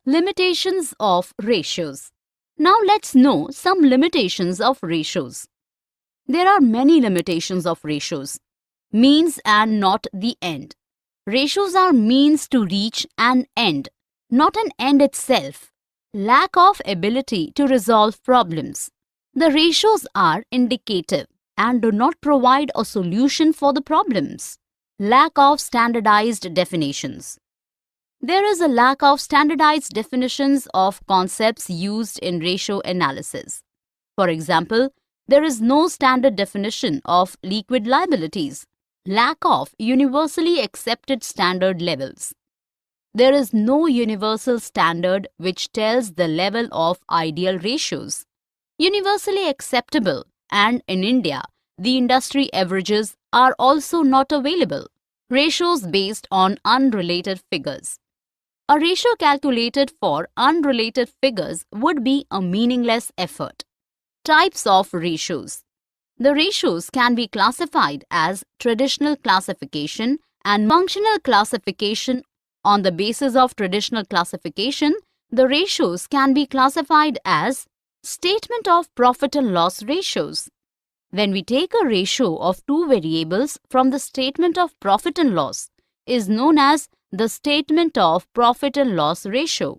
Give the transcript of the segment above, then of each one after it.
Limitations of ratios. Now let's know some limitations of ratios. There are many limitations of ratios. Means and not the end. Ratios are means to reach an end, not an end itself. Lack of ability to resolve problems. The ratios are indicative and do not provide a solution for the problems. Lack of standardized definitions. There is a lack of standardized definitions of concepts used in ratio analysis. For example, there is no standard definition of liquid liabilities. Lack of universally accepted standard levels. There is no universal standard which tells the level of ideal ratios. Universally acceptable, and in India, the industry averages are also not available. Ratios based on unrelated figures. A ratio calculated for unrelated figures would be a meaningless effort. Types of ratios. The ratios can be classified as traditional classification and functional classification. On the basis of traditional classification, the ratios can be classified as statement of profit and loss ratios. When we take a ratio of two variables from the statement of profit and loss, is known as the statement of profit and loss ratio.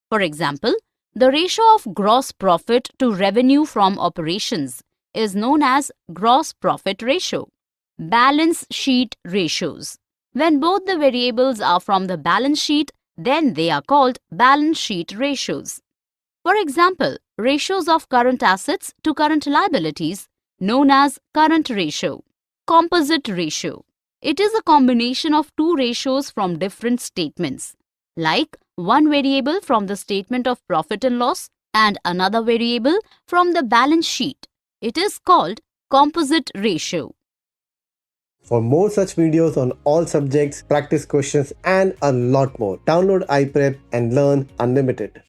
For example, the ratio of gross profit to revenue from operations is known as gross profit ratio. Balance sheet ratios. When both the variables are from the balance sheet, then they are called balance sheet ratios. For example, ratios of current assets to current liabilities, known as current ratio. Composite ratio. It is a combination of two ratios from different statements, like one variable from the statement of profit and loss and another variable from the balance sheet. It is called composite ratio. For more such videos on all subjects, practice questions and a lot more, download iPrep and learn unlimited.